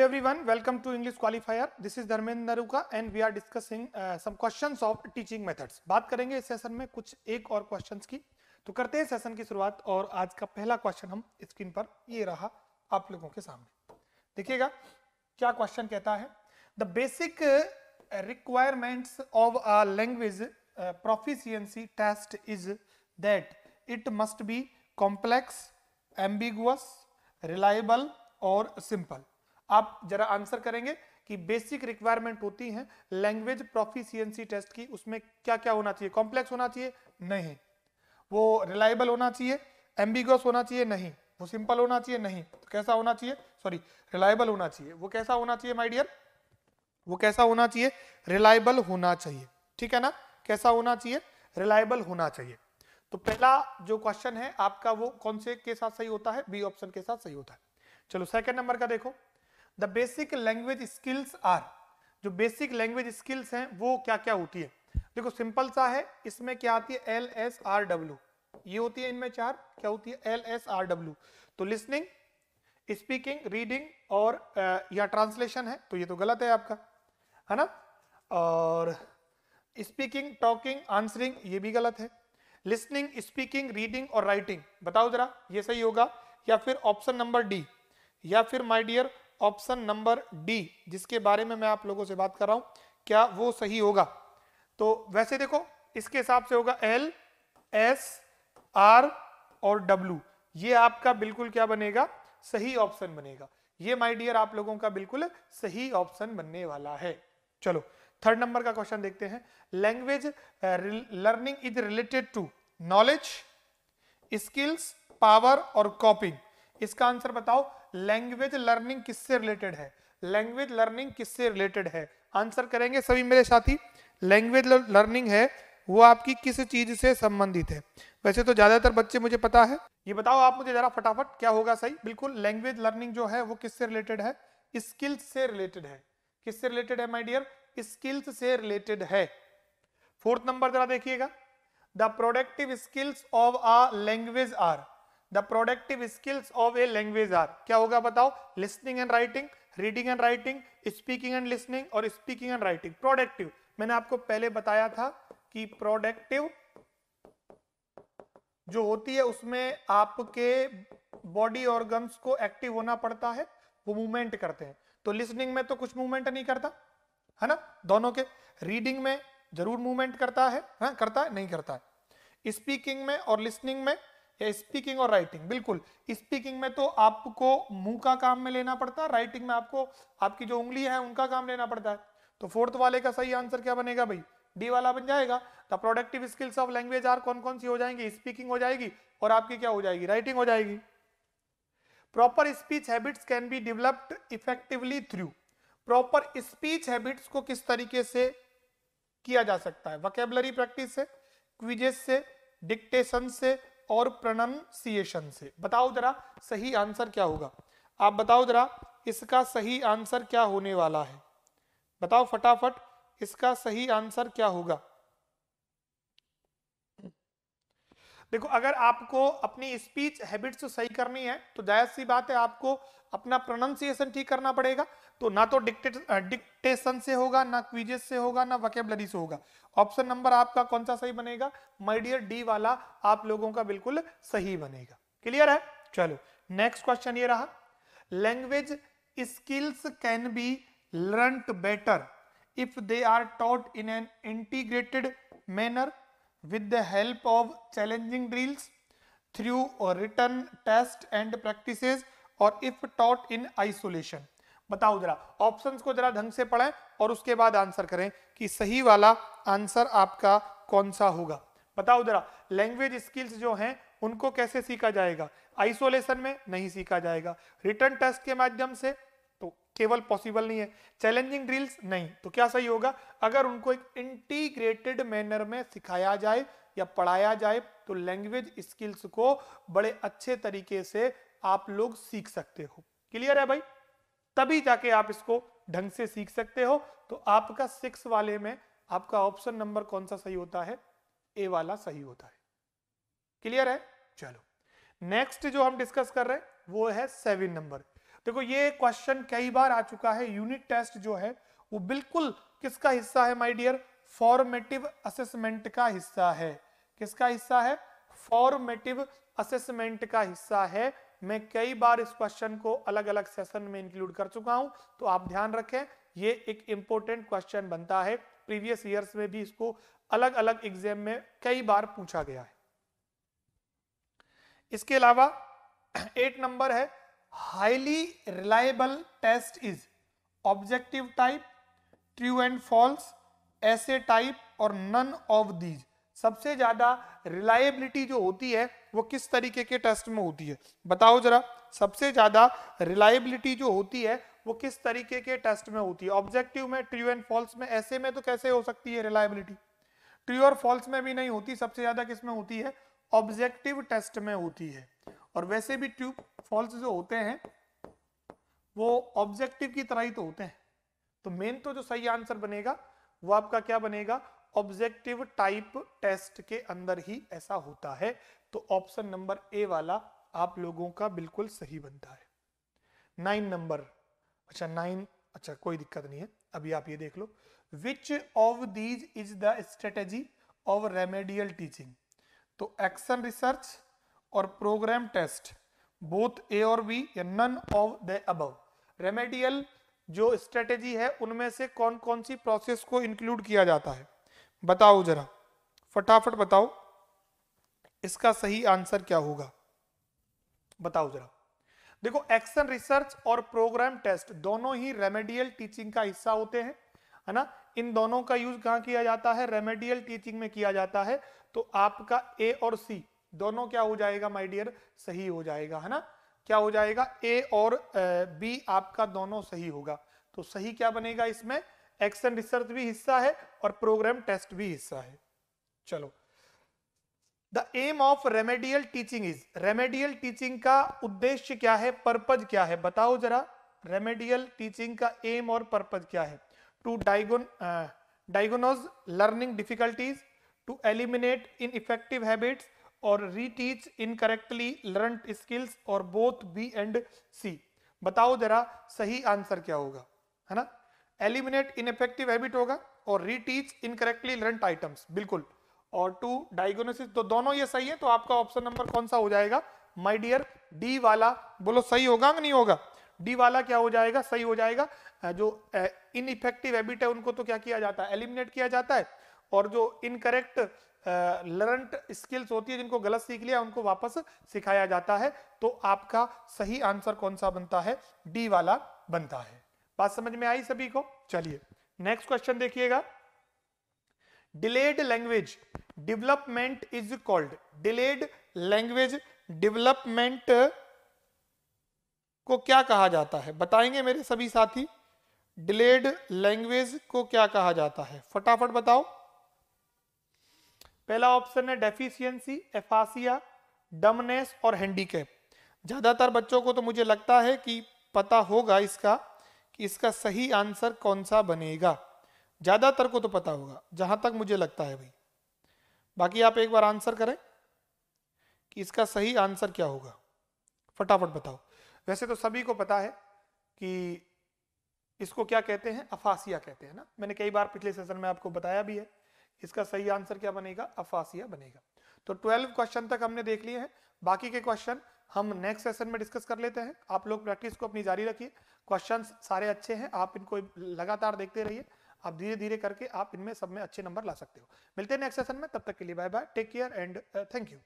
everyone, welcome to English Qualifier. This is Dharmendra Naruka and we are discussing some questions of teaching methods. बात करेंगे इस session में कुछ एक और क्वेश्चंस की। तो करते हैं सेशन की शुरुआत और आज का पहला क्वेश्चन हम स्क्रीन पर ये रहा आप लोगों के सामने। देखिएगा क्या क्वेश्चन कहता है। The basic requirements of a language proficiency test is that it must be complex, ambiguous, reliable और सिंपल। आप जरा आंसर करेंगे कि बेसिक रिक्वायरमेंट होती हैं लैंग्वेज प्रोफिशिएंसी टेस्ट की, उसमें क्या क्या होना चाहिए? कॉम्प्लेक्स होना चाहिए? नहीं। वो रिलायबल होना चाहिए? एम्बिगुअस होना चाहिए? नहीं। वो सिंपल होना चाहिए? नहीं। तो कैसा होना चाहिए? सॉरी, रिलायबल होना चाहिए। वो कैसा होना चाहिए माय डियर? वो कैसा होना चाहिए? रिलायबल होना चाहिए। ठीक है ना? कैसा होना चाहिए? रिलायबल होना चाहिए। तो पहला जो क्वेश्चन है आपका वो कौन से के साथ सही होता है? बी ऑप्शन के साथ सही होता है। चलो सेकंड नंबर का देखो। The basic language skills are, जो बेसिक लैंग्वेज स्किल्स हैं वो क्या क्या होती है? देखो सिंपल सा है, इसमें क्या आती है? LSRW, ये होती है इनमें चार। क्या होती है? LSRW। तो लिसनिंग, स्पीकिंग, रीडिंग और या ट्रांसलेशन है, तो ये तो गलत है आपका, है ना। और स्पीकिंग, टॉकिंग, आंसरिंग, ये भी गलत है। लिसनिंग, स्पीकिंग, रीडिंग और राइटिंग, बताओ जरा ये सही होगा या फिर ऑप्शन नंबर डी, या फिर my dear option number D जिसके बारे में मैं आप लोगों से बात कर रहा हूं, क्या वो सही होगा? तो वैसे देखो इसके हिसाब से होगा L, S, R और W, ये आपका बिल्कुल क्या बनेगा? सही ऑप्शन बनेगा। ये माय डियर आप लोगों का बिल्कुल सही ऑप्शन बनने वाला है। चलो थर्ड नंबर का क्वेश्चन देखते हैं। Language learning is related to knowledge, skills, power और कॉपिंग। इसका आंसर बताओ। लैंग्वेज लर्निंग किससे रिलेटेड है? लैंग्वेज लर्निंग किससे रिलेटेड है? आंसर करेंगे सभी मेरे साथी। लैंग्वेज लर्निंग है वो आपकी किस चीज से संबंधित है? वैसे तो ज्यादातर बच्चे मुझे पता है, ये बताओ आप मुझे जरा फटाफट क्या होगा सही। बिल्कुल लैंग्वेज लर्निंग जो है वो किससे रिलेटेड है? स्किल्स से रिलेटेड है। किससे रिलेटेड है माय डियर? स्किल्स से रिलेटेड है। फोर्थ नंबर जरा देखिएगा। The productive skills of a language are, the productive skills of a language are, क्या होगा बताओ? Listening and writing, reading and writing, speaking and listening और स्पीकिंग एंड राइटिंग। प्रोडक्टिव मैंने आपको पहले बताया था कि प्रोडक्टिव जो होती है उसमें आपके बॉडी ऑर्गन्स को एक्टिव होना पड़ता है, वो मूवमेंट करते हैं। तो लिसनिंग में तो कुछ मूवमेंट नहीं करता है ना, दोनों के। रीडिंग में जरूर मूवमेंट करता है, हाँ करता है, नहीं करता है। स्पीकिंग में और लिसनिंग में, या स्पीकिंग और राइटिंग, बिल्कुल स्पीकिंग में तो आपको मुंह का काम में लेना पड़ता है, राइटिंग में आपको आपकी जो उंगली है उनका काम लेना पड़ता है। तो फोर्थ वाले का सही आंसर क्या बनेगा भाई? डी वाला बन जाएगा। The productive skills of language are कौन कौन सी हो जाएंगी? स्पीकिंग हो जाएगी और आपकी क्या हो जाएगी? राइटिंग हो जाएगी। Proper speech habits can be developed effectively through, proper speech habits को किस तरीके से किया जा सकता है? वोकैबुलरी प्रैक्टिस से, क्विजेस से, डिक्टेशन से और प्रोनाउंसिएशन से। बताओ जरा सही आंसर क्या होगा? आप बताओ जरा इसका सही आंसर क्या होने वाला है? बताओ फटाफट इसका सही आंसर क्या होगा? देखो अगर आपको अपनी स्पीच हैबिट्स सही करनी है तो जायज सी बात है आपको अपना प्रोनाउंसिएशन ठीक करना पड़ेगा। तो ना तो डिक्टेशन से होगा, ना क्विजेस से होगा, ना वोकैबुलरी से होगा। ऑप्शन नंबर आपका कौन सा सही बनेगा माय डियर? डी वाला आप लोगों का बिल्कुल सही बनेगा। क्लियर है? चलो नेक्स्ट क्वेश्चन ये रहा। Language skills can be learned better if they are taught in an integrated manner with the help of challenging drills, through written test and practices, or if taught in isolation। बताओ जरा, options को जरा ढंग से पढ़ें और उसके बाद आंसर करें कि सही वाला आंसर आपका कौन सा होगा। बताओ जरा, लैंग्वेज स्किल्स जो हैं उनको कैसे सीखा जाएगा? आइसोलेशन में नहीं सीखा जाएगा, रिटन टेस्ट के माध्यम से तो केवल पॉसिबल नहीं है, चैलेंजिंग ड्रिल्स नहीं। तो क्या सही होगा? अगर उनको एक इंटीग्रेटेड मैनर में सिखाया जाए या पढ़ाया जाए तो लैंग्वेज स्किल्स को बड़े अच्छे तरीके से आप लोग सीख सकते हो। क्लियर है भाई? तभी जाके आप इसको ढंग से सीख सकते हो। तो आपका 6 वाले में आपका ऑप्शन नंबर कौन सा सही होता है? ए वाला सही होता है। क्लियर है? चलो नेक्स्ट जो हम डिस्कस कर रहे हैं वो है 7 नंबर। देखो ये क्वेश्चन कई बार आ चुका है। यूनिट टेस्ट जो है वो बिल्कुल किसका हिस्सा है माय डियर? फॉर्मेटिव असेसमेंट का हिस्सा है। किसका हिस्सा है? फॉर्मेटिव असेसमेंट का हिस्सा है। मैं कई बार इस क्वेश्चन को अलग अलग सेशन में इंक्लूड कर चुका हूं, तो आप ध्यान रखें ये एक इंपॉर्टेंट क्वेश्चन बनता है। प्रीवियस ईयर्स में भी इसको अलग अलग एग्जाम में कई बार पूछा गया है। इसके अलावा 8 नंबर है, highly reliable test is objective type, true and false, ऐसे टाइप और नन ऑफ दीज। सबसे ज्यादा रिलायबिलिटी जो होती है वो किस तरीके के टेस्ट में होती है? बताओ जरा। सबसे ज्यादा रिलायबिलिटी जो होती है वो किस तरीके के टेस्ट में होती है? ऑब्जेक्टिव में, ट्रू एंड फॉल्स में। ऐसे में तो कैसे हो सकती है रिलायबिलिटी? ट्रू और फॉल्स में भी नहीं होती। सबसे ज्यादा किस में होती है? ऑब्जेक्टिव टेस्ट में होती है। और वैसे भी ट्रू फॉल्स जो होते हैं वो ऑब्जेक्टिव की तरह ही तो होते हैं। तो मेन तो जो सही आंसर बनेगा वो आपका क्या बनेगा? ऑब्जेक्टिव टाइप टेस्ट के अंदर ही ऐसा होता है। तो ऑप्शन नंबर ए वाला आप लोगों का बिल्कुल सही बनता है। 9 नंबर, अच्छा 9, अच्छा कोई दिक्कत नहीं है, अभी आप ये देख लो। Which of these is the strategy of remedial teaching? तो एक्शन रिसर्च और प्रोग्राम टेस्ट, बोथ ए और बी या none of the above. Remedial जो स्ट्रेटेजी है उनमें से कौन कौन सी प्रोसेस को इंक्लूड किया जाता है? बताओ जरा, फटाफट बताओ इसका सही आंसर क्या होगा? बताओ जरा। देखो एक्शन रिसर्च और प्रोग्राम टेस्ट दोनों ही रेमेडियल टीचिंग का हिस्सा होते हैं, है ना। इन दोनों का यूज कहां किया जाता है? रेमेडियल टीचिंग में किया जाता है। तो आपका ए और सी दोनों क्या हो जाएगा माय डियर? सही हो जाएगा, है ना। क्या हो जाएगा? ए और बी आपका दोनों सही होगा। तो सही क्या बनेगा इसमें? एक्शन रिसर्च भी हिस्सा है और प्रोग्राम टेस्ट भी हिस्सा है। चलो, the aim of remedial teaching is, remedial teaching का उद्देश्य क्या है? पर्पज क्या है? बताओ जरा। रेमेडियल टीचिंग का एम और पर्पज क्या है? To diagnose learning difficulties, to eliminate ineffective habits और रीटीच इनकरेक्टली लर्नड स्किल्स, और बोथ बी एंड सी। बताओ जरा सही आंसर क्या होगा, है ना। एलिमिनेट इनइफेक्टिव हैबिट होगा और रीटीच इनकरेक्टली लर्नड आइटम्स, बिल्कुल। और टू डायग्नोसिस, तो दोनों ये सही है। तो आपका ऑप्शन नंबर कौन सा हो जाएगा माय डियर? डी वाला। बोलो सही होगा कि नहीं होगा? डी वाला क्या हो जाएगा? सही हो जाएगा। जो इनइफेक्टिव हैबिट है उनको तो क्या किया जाता है? एलिमिनेट किया जाता है। और जो इनकरेक्ट लर्नड स्किल्स होती है, जिनको गलत सीख लिया, उनको वापस सिखाया जाता है। तो आपका सही आंसर कौन सा बनता है? डी वाला बनता है। बात समझ में आई सभी को? चलिए नेक्स्ट क्वेश्चन देखिएगा। Delayed language development is called, delayed language development को क्या कहा जाता है? बताएंगे मेरे सभी साथी, डिलेड लैंग्वेज को क्या कहा जाता है? फटाफट बताओ। पहला ऑप्शन है डेफिशिएंसी, एफासिया, डमनेस और हैंडीकैप। ज्यादातर बच्चों को तो मुझे लगता है कि पता होगा इसका कि इसका सही आंसर कौन सा बनेगा। ज्यादातर को तो पता होगा जहां तक मुझे लगता है भाई। बाकी आप एक बार आंसर करें कि इसका सही आंसर क्या होगा, फटाफट बताओ। वैसे तो सभी को पता है कि इसको क्या कहते हैं? अफासिया कहते हैं ना। मैंने कई बार पिछले सेशन में आपको बताया भी है। इसका सही आंसर क्या बनेगा? अफासिया बनेगा। तो 12 क्वेश्चन तक हमने देख लिए हैं। बाकी के क्वेश्चन हम नेक्स्ट सेशन में डिस्कस कर लेते हैं। आप लोग प्रैक्टिस को अपनी जारी रखिए। क्वेश्चंस सारे अच्छे हैं, आप इनको लगातार देखते रहिए। आप धीरे धीरे करके आप इनमें सब में अच्छे नंबर ला सकते हो। मिलते हैं नेक्स्ट सेशन में, तब तक के लिए bye bye, take care and thank you.